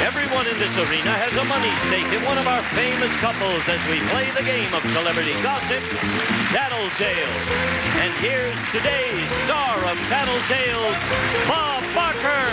Everyone in this arena has a money stake in one of our famous couples as we play the game of celebrity gossip, Tattletales. And here's today's star of Tattletales, Bob Barker.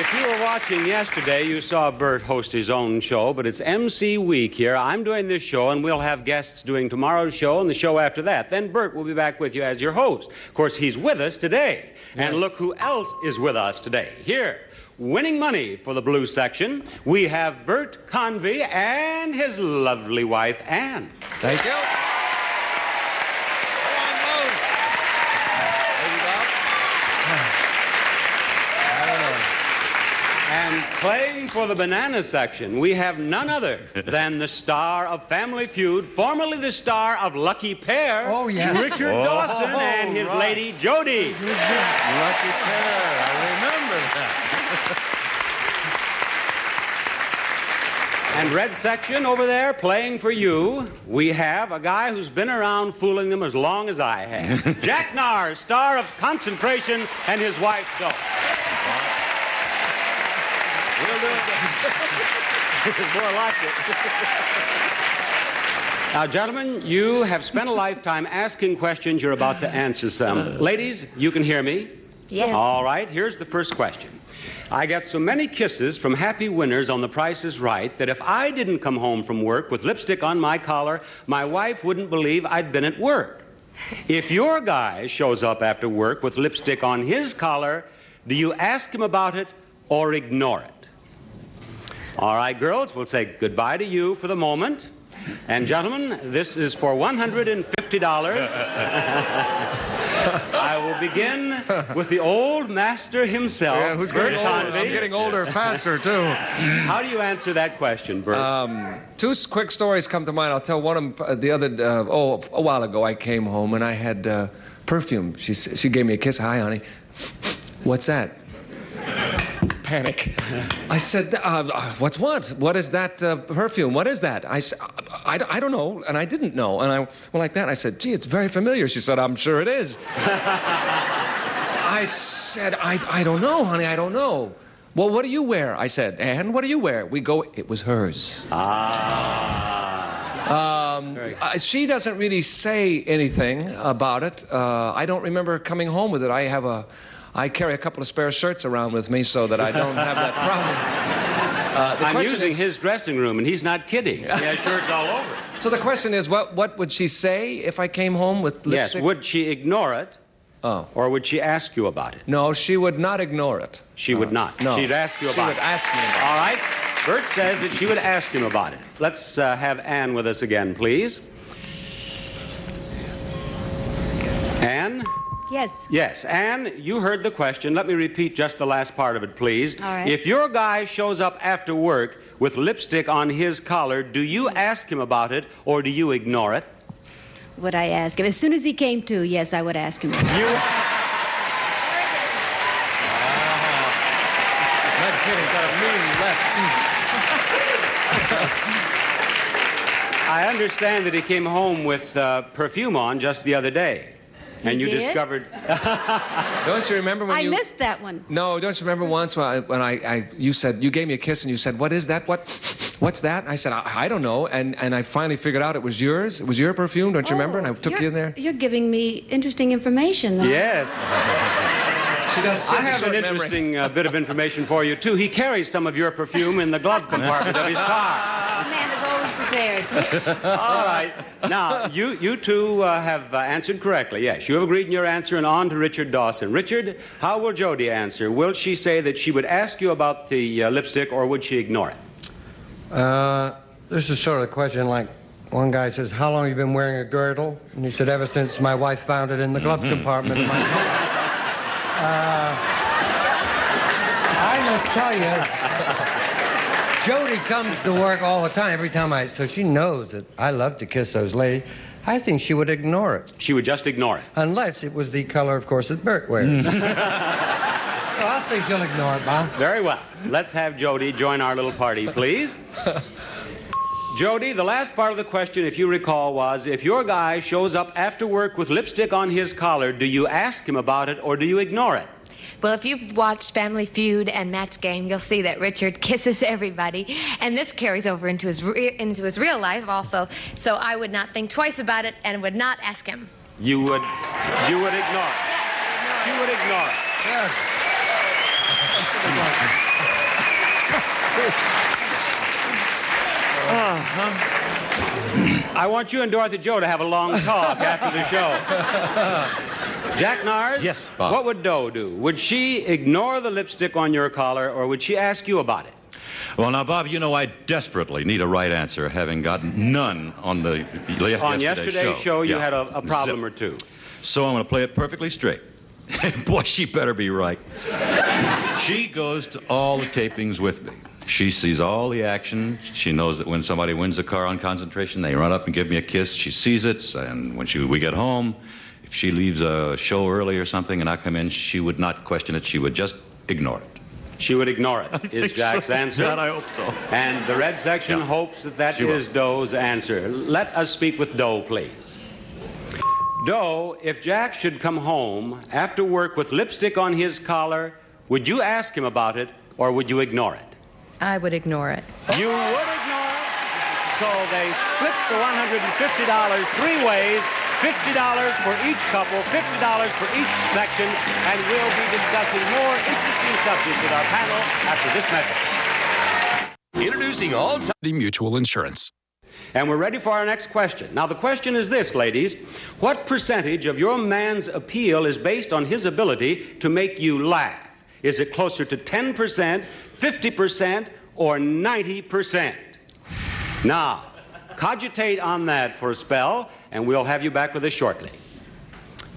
If you were watching yesterday, you saw Bert host his own show, but it's MC week here. I'm doing this show, and we'll have guests doing tomorrow's show and the show after that. Then Bert will be back with you as your host. Of course, he's with us today. Yes. And look who else is with us today. Here, winning money for the blue section, we have Bert Convey and his lovely wife, Ann. Thank you. And playing for the banana section, we have none other than the star of Family Feud, formerly the star of Lucky Pair, Richard Dawson and his lady, Jody. Lucky Pair, I remember that. And red section over there, playing for you, we have a guy who's been around fooling them as long as I have. Jack Narr, star of Concentration, and his wife, Doe. More like it. Now, gentlemen, you have spent a lifetime asking questions. You're about to answer some. Ladies, you can hear me? Yes. All right, here's the first question. I got so many kisses from happy winners on The Price is Right that if I didn't come home from work with lipstick on my collar, my wife wouldn't believe I'd been at work. If your guy shows up after work with lipstick on his collar, do you ask him about it or ignore it? All right, girls, we'll say goodbye to you for the moment. And gentlemen, this is for $150. I will begin with the old master himself, Yeah, who's Bert getting older? Convey. I'm getting older faster, too. How do you answer that question, Bert? Two quick stories come to mind. I'll tell one of them. The other, a while ago, I came home and I had perfume. She gave me a kiss. Hi, honey. What's that? Panic. I said, what's what? What is that perfume? What is that? I said, I don't know, and I didn't know. And I went like that. I said, gee, it's very familiar. She said, I'm sure it is. I said, I don't know, honey, I don't know. Well, what do you wear? I said, Ann, what do you wear? We go, it was hers. She doesn't really say anything about it. I don't remember coming home with it. I carry a couple of spare shirts around with me so that I don't have that problem. I'm using his dressing room, and he's not kidding. He has shirts all over. So the question is, what would she say if I came home with lipstick? Yes, would she ignore it, or would she ask you about it? No, she would not ignore it. She would not. No. She'd ask you about it. She would ask me about it. All right. Bert says that she would ask him about it. Let's have Ann with us again, please. Ann? Yes. Yes. Ann, you heard the question. Let me repeat just the last part of it, please. All right. If your guy shows up after work with lipstick on his collar, do you ask him about it or do you ignore it? Would I ask him? As soon as he came to, yes, I would ask him. Not kidding. Got a mean left. I understand that he came home with perfume on just the other day. And you did? discovered... Don't you remember when I missed that one. No, don't you remember once when you said, you gave me a kiss and you said, what is that? What's that? I said, I don't know. And I finally figured out it was yours. It was your perfume, don't you remember? And I took you in there. You're giving me interesting information. Yes. She does. I have an interesting bit of information for you, too. He carries some of your perfume in the glove compartment of his car. The man is always prepared. All right. Now, you two have answered correctly. Yes, you have agreed in your answer, and on to Richard Dawson. Richard, how will Jody answer? Will she say that she would ask you about the lipstick, or would she ignore it? This is sort of a question like one guy says, how long have you been wearing a girdle? And he said, ever since my wife found it in the glove compartment of my car. I must tell you, Jody comes to work all the time, every time so she knows that I love to kiss those ladies. I think she would ignore it. She would just ignore it. Unless it was the color, of course, that Bert wears. Well, I'll say she'll ignore it, Bob. Very well. Let's have Jody join our little party, please. Jody, the last part of the question, if you recall, was if your guy shows up after work with lipstick on his collar, do you ask him about it or do you ignore it? Well, if you've watched Family Feud and Match Game, you'll see that Richard kisses everybody, and this carries over into his real life also. So I would not think twice about it and would not ask him. You would ignore it. Yes, She would ignore it. Yeah. I want you and Dorothy Joe to have a long talk after the show. Jack Nars? Yes, Bob. What would Doe do? Would she ignore the lipstick on your collar, or would she ask you about it? Well, now, Bob, you know I desperately need a right answer, having gotten none on the yesterday's show, you had a problem Zip. or two. So I'm going to play it perfectly straight. Boy, she better be right. She goes to all the tapings with me. She sees all the action. She knows that when somebody wins a car on concentration, they run up and give me a kiss. She sees it, and when we get home, if she leaves a show early or something and I come in, she would not question it. She would just ignore it. She would ignore it, is Jack's answer. God, I hope so. And the red section hopes that is Doe's answer. Let us speak with Doe, please. Doe, if Jack should come home after work with lipstick on his collar, would you ask him about it or would you ignore it? I would ignore it. You would ignore it? So they split the $150 three ways, $50 for each couple, $50 for each section, and we'll be discussing more interesting subjects with our panel after this message. Introducing all-time Mutual Insurance. And we're ready for our next question. Now, the question is this, ladies. What percentage of your man's appeal is based on his ability to make you laugh? Is it closer to 10%, 50%, or 90%? Now, cogitate on that for a spell, and we'll have you back with us shortly.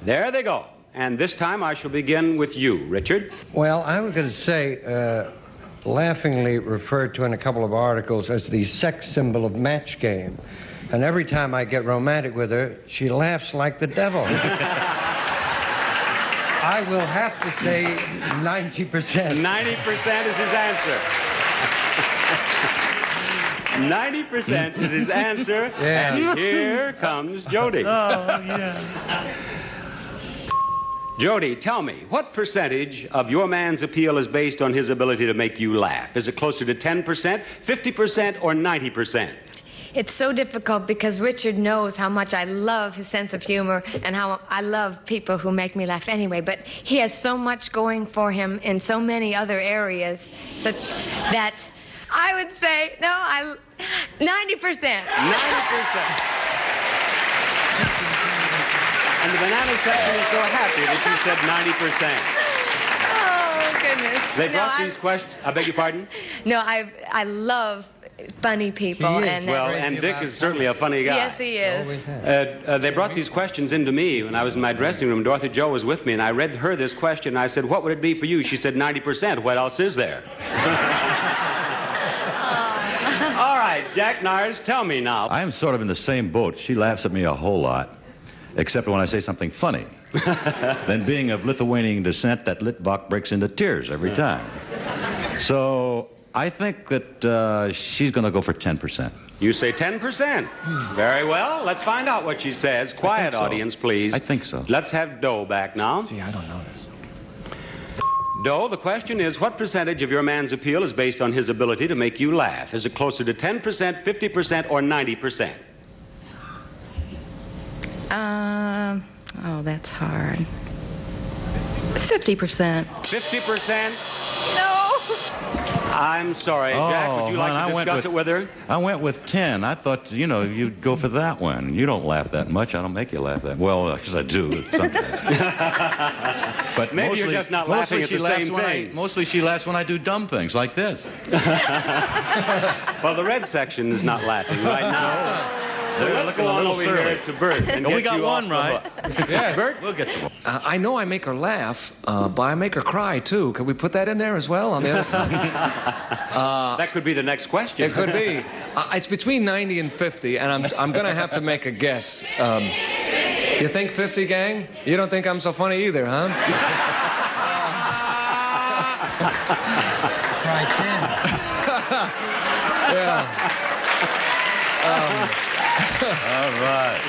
There they go. And this time I shall begin with you, Richard. Well, I was going to say, laughingly referred to in a couple of articles as the sex symbol of Match Game. And every time I get romantic with her, she laughs like the devil. I will have to say 90%. 90% is his answer. 90% is his answer. Yeah. And here comes Jody. Oh, yeah. Jody, tell me, what percentage of your man's appeal is based on his ability to make you laugh? Is it closer to 10%, 50%, or 90%? It's so difficult because Richard knows how much I love his sense of humor and how I love people who make me laugh anyway, but he has so much going for him in so many other areas such that I would say, 90%. 90%. And the banana section is so happy that you said 90%. Oh, goodness. They brought these questions. I beg your pardon? No, I love funny people. She is. And Well, and Dick is certainly a funny guy. yes, he is. They brought these questions into me when I was in my dressing room. Dorothy Joe was with me, and I read her this question. I said, what would it be for you? She said, 90%. What else is there? All right, Jack Nars, tell me now. I'm sort of in the same boat. She laughs at me a whole lot, except when I say something funny. Then being of Lithuanian descent, that Litvak breaks into tears every time. So I think that she's going to go for 10%. You say 10%. Very well. Let's find out what she says. Quiet, audience, please. I think so. Let's have Doe back now. Gee, I don't know this. Doe, the question is, what percentage of your man's appeal is based on his ability to make you laugh? Is it closer to 10%, 50%, or 90%? Oh, that's hard. 50%. 50%? No. I'm sorry, Jack. Would you like to discuss it with her? I went with 10. I thought, you know, you'd go for that one. You don't laugh that much. I don't make you laugh that well, because I do. But maybe you're just not laughing at the same thing. Mostly she laughs when I do dumb things like this. Well, the red section is not laughing right now. So let's looking go a on little over surly. here to Bert. And We get got you one off the right. hook. Yes. Bert? We'll get you one. I know I make her laugh, but I make her cry, too. Could we put that in there as well on the other side? That could be the next question. It could be. It's between 90 and 50, and I'm going to have to make a guess. You think 50, gang? You don't think I'm so funny either, huh? Try 10. Yeah. All right.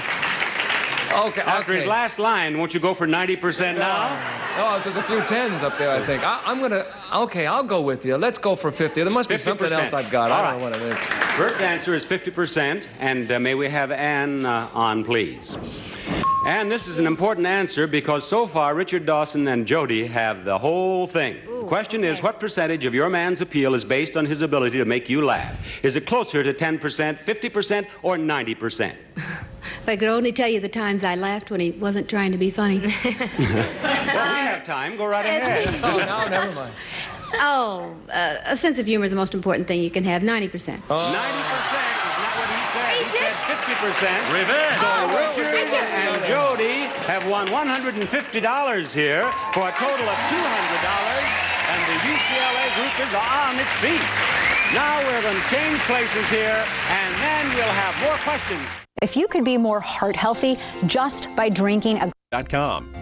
Okay. After his last line, won't you go for 90% now? Oh, there's a few tens up there, I think. I'm going to... Okay, I'll go with you. Let's go for 50. There must be something 50%. else I've got. All I don't know what it is. Bert's answer is 50%, and may we have Ann on, please? And this is an important answer because so far Richard Dawson and Jody have the whole thing. The question is, what percentage of your man's appeal is based on his ability to make you laugh? Is it closer to 10%, 50%, or 90%? If I could only tell you the times I laughed when he wasn't trying to be funny. Well, we have time. Go right ahead. Oh, no, never mind. Oh, a sense of humor is the most important thing you can have, 90%. 90% is not what he said. He said 50%. Revenge. So Richard and Jody have won $150 here for a total of $200, and the UCLA group is on its feet. Now we're going to change places here, and then we'll have more questions. If you could be more heart healthy just by drinking a .com.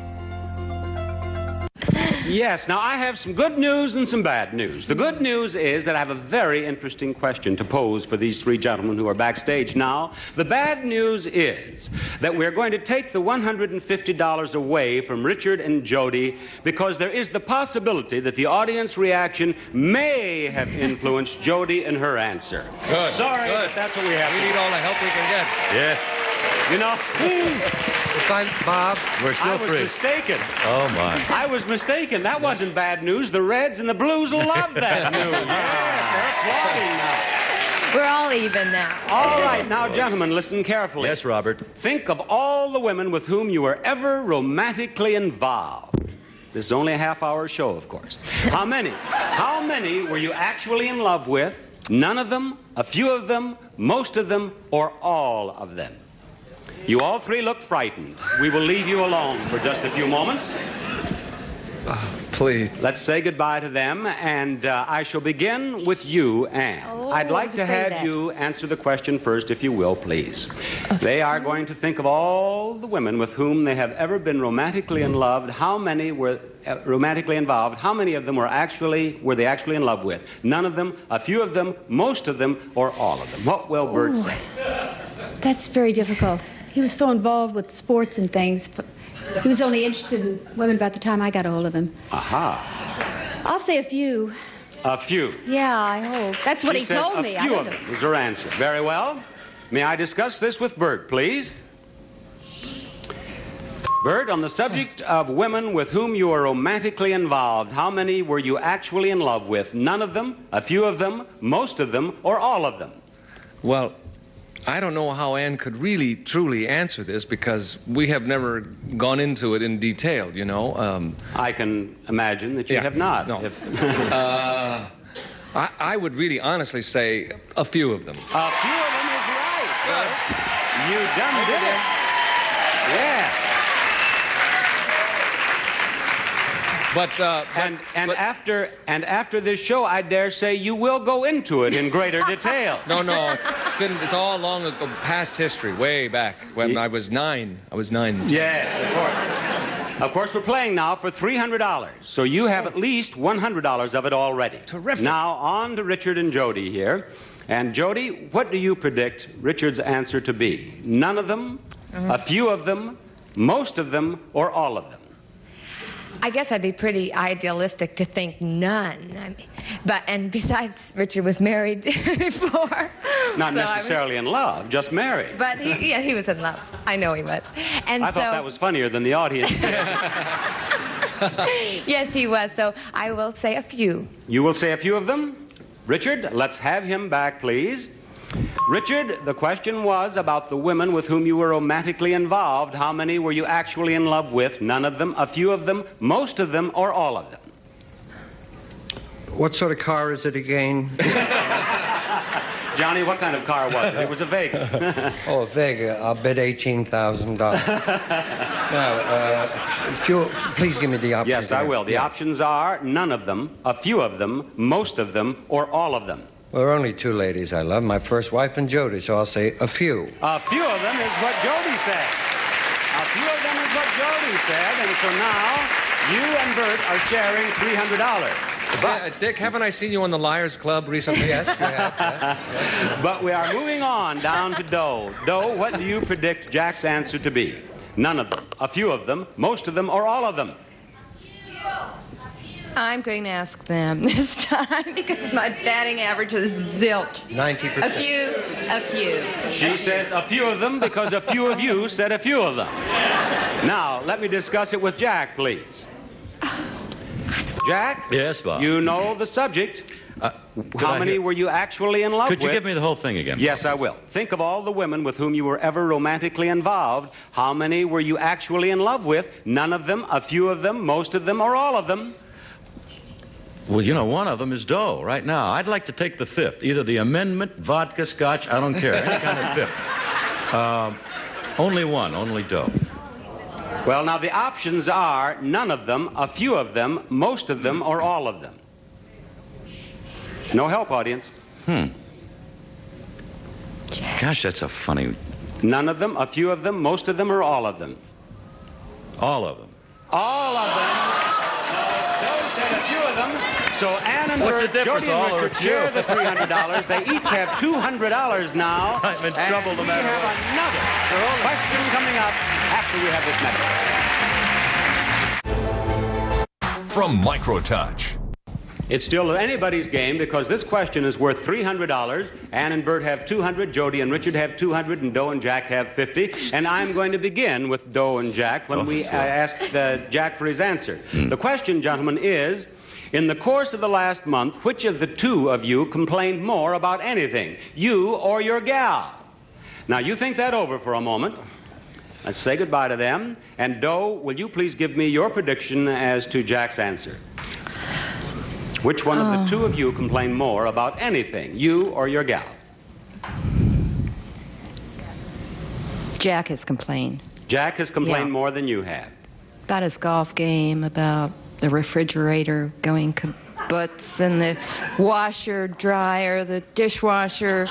Yes, now I have some good news and some bad news. The good news is that I have a very interesting question to pose for these three gentlemen who are backstage now. The bad news is that we're going to take the $150 away from Richard and Jody because there is the possibility that the audience reaction may have influenced Jody in her answer. Good. Sorry, Good. but that's what we have. We need all the help we can get. Yes. You know, If I'm Bob, We're still I was free. mistaken. Oh, my. I was mistaken. That wasn't bad news. The Reds and the Blues love that news. Yes, they're applauding now. We're all even now. All right, now, gentlemen, listen carefully. Yes, Robert. Think of all the women with whom you were ever romantically involved. This is only a half-hour show, of course. How many? How many were you actually in love with? None of them, a few of them, most of them, or all of them? You all three look frightened. We will leave you alone for just a few moments. Please. Let's say goodbye to them, and I shall begin with you, Anne. Oh, I'd I like was to afraid of have that. you answer the question first, if you will, please. They are going to think of all the women with whom they have ever been romantically in love. How many were romantically involved? How many of them were they actually in love with? None of them, a few of them, most of them, or all of them? What will Bert say? That's very difficult. He was so involved with sports and things. But he was only interested in women about the time I got a hold of him. Aha. I'll say a few. A few. Yeah, I hope. That's what She he says told me. A I few don't of know. them is her answer. Very well. May I discuss this with Bert, please? Bert, on the subject of women with whom you are romantically involved, how many were you actually in love with? None of them, a few of them, most of them, or all of them? Well, I don't know how Ann could really, truly answer this because we have never gone into it in detail, you know. I can imagine that you Yeah, have not. no. If- I would really honestly say a few of them. A few of them is right. You done did it. Yeah. But after this show, I dare say you will go into it in greater detail. no, it's all long ago, past history, way back when I was 9. I was 9. Yes, of course. Of course, we're playing now for $300, so you have at least $100 of it already. Terrific. Now, on to Richard and Jody here. And Jody, what do you predict Richard's answer to be? None of them, a few of them, most of them, or all of them? I guess I'd be pretty idealistic to think none. And besides, Richard was married before. Not so necessarily in love, just married. But he was in love. I know he was. And I thought that was funnier than the audience. Yes, he was. So I will say a few. You will say a few of them? Richard, let's have him back, please. Richard, the question was about the women with whom you were romantically involved. How many were you actually in love with? None of them, a few of them, most of them, or all of them? what sort of car is it again? Johnny, what kind of car was it? It was a Vega. Oh, Vega. I'll bid $18,000. Now, please give me the options. Yes, I will. The options are none of them, a few of them, most of them, or all of them. Well, there are only two ladies I love, my first wife and Jody, so I'll say a few. A few of them is what Jody said. A few of them is what Jody said, and so now you and Bert are sharing $300. But, Dick, haven't I seen you on the Liars Club recently? Yes, you have. Yes. but we are moving on down to Doe. Doe, what do you predict Jack's answer to be? None of them, a few of them, most of them, or all of them? I'm going to ask them this time because my batting average is zilch. 90%. A few. She says a few of them because a few of you said a few of them. Now, let me discuss it with Jack, please. Jack? Yes, Bob. You know the subject. How many were you actually in love with? Could you give me the whole thing again? Yes, I will. Think of all the women with whom you were ever romantically involved. How many were you actually in love with? None of them, a few of them, most of them, or all of them? Well, you know, one of them is Doe right now. I'd like to take the fifth. Either the amendment, vodka, scotch, I don't care. Any kind of fifth. Only one, only Doe. Well, now the options are none of them, a few of them, most of them, or all of them. No help, audience. Gosh, that's a funny... None of them, a few of them, most of them, or all of them? All of them. All of them. Doe said a few of them. So Ann and What's Bert, the difference, Jody and all or Richard few? share the $300. They each have $200 now. I'm in trouble no matter We have another question coming up after we have this message. From Microtouch. It's still anybody's game because this question is worth $300. Ann and Bert have 200, Jody and Richard have 200, and Doe and Jack have 50. And I'm going to begin with Doe and Jack when we asked Jack for his answer. The question, gentlemen, is, in the course of the last month, which of the two of you complained more about anything, you or your gal? Now, you think that over for a moment. Let's say goodbye to them. And Doe, will you please give me your prediction as to Jack's answer? Which one of the two of you complained more about anything, you or your gal? Jack has complained. Jack has complained more than you have. About his golf game, about the refrigerator going kaputz, and the washer, dryer, the dishwasher.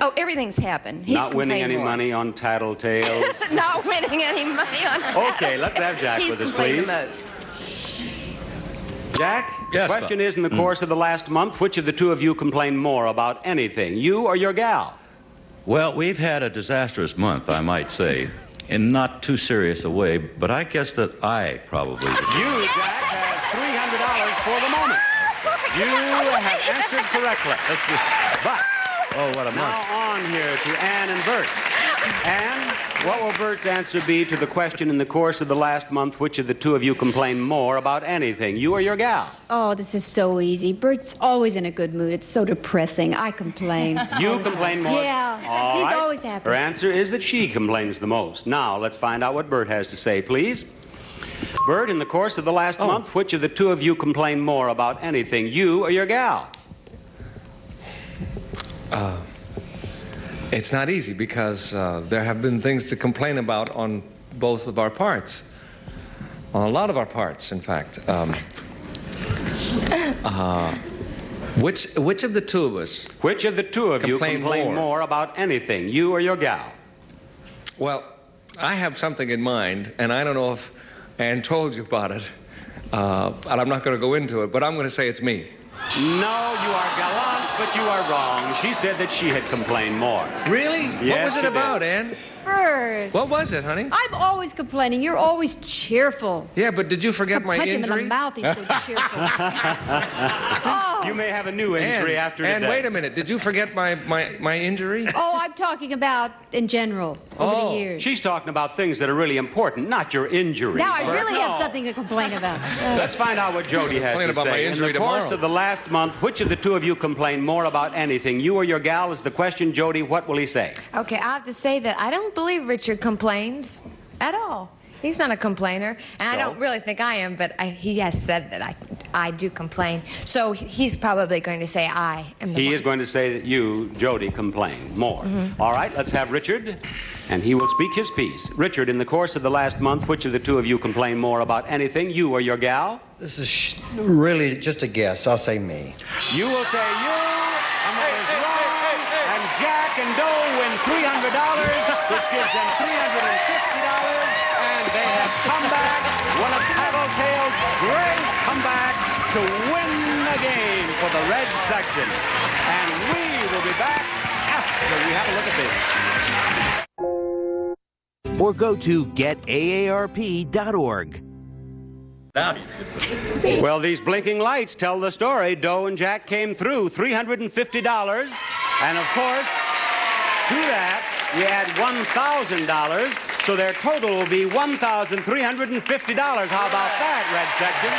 Oh, everything's happened. He's Not winning any more. money on Tattletales. Not winning any money on Tattletales. Okay, let's have Jack with us, please. He's complained the most. Jack, Yes, the question Bob. is, in the course of the last month, which of the two of you complained more about anything, you or your gal? Well, we've had a disastrous month, I might say, in not too serious a way, but I guess that I probably... You, Jack, have $300 for the moment. You have answered correctly. But Oh, what a month. now on here to Ann and Bert. Ann, what will Bert's answer be to the question, in the course of the last month, which of the two of you complained more about anything, you or your gal? Oh, this is so easy. Bert's always in a good mood. It's so depressing. I complain. You complain more? Yeah, All he's right. always happy. Her answer is that she complains the most. Now, let's find out what Bert has to say, please. Bert, in the course of the last month, which of the two of you complained more about anything, you or your gal? It's not easy because there have been things to complain about on both of our parts. On a lot of our parts, in fact. Which of the two of us? Which of the two of you Complain complain more about anything, you or your gal? Well, I have something in mind, and I don't know if Ann told you about it, and I'm not going to go into it, but I'm going to say it's me. No, you are gallant, but you are wrong. She said that she had complained more. Really? What Yes, was it she about, did. Ann? Bert, What was it, honey? I'm always complaining. You're always cheerful. Yeah, but did you forget my Punch him in injury? the mouth. He's so cheerful. Oh. You may have a new injury after today. And wait a minute, did you forget my injury? Oh, I'm talking about in general over the years. She's talking about things that are really important, not your injuries. Now I Bert. really have No. something to complain about. Let's find out what Jody has Complain to about say. my injury in the course tomorrow. of the last month, which of the two of you complained more about anything, you or your gal, is the question. Jody, what will he say? Okay, I have to say that I don't believe Richard complains at all. He's not a complainer, and I So? don't really think I am, but he has said that I do complain. So he's probably going to say I am the He one. is going to say that you, Jody, complain more. All right, let's have Richard, and he will speak his piece. Richard, in the course of the last month, which of the two of you complained more about anything, you or your gal? This is really just a guess. I'll say me. You will say you, and that is wrong. And Jack and Doe win $300, which gives them $350, and they have come back, one of Tattletales' great comeback to win the game for the red section. And we will be back after we have a look at this. Or go to getaarp.org. Well, these blinking lights tell the story. Doe and Jack came through $350, and of course, to that, we add $1,000, so their total will be $1,350. How about that, red section?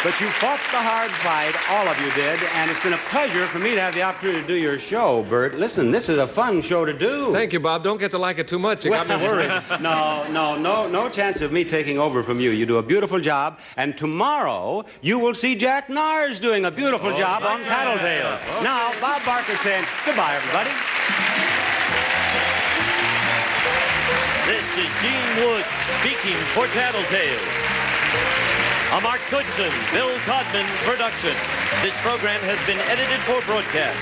But you fought the hard fight, all of you did, and it's been a pleasure for me to have the opportunity to do your show, Bert. Listen, this is a fun show to do. Thank you, Bob. Don't get to like it too much. You got me worried. No chance of me taking over from you. You do a beautiful job, and tomorrow you will see Jack Nars doing a beautiful job on Tattletales. Now, Bob Barker saying goodbye, everybody. This is Gene Wood speaking for Tattletales. A Mark Goodson, Bill Todman production. This program has been edited for broadcast.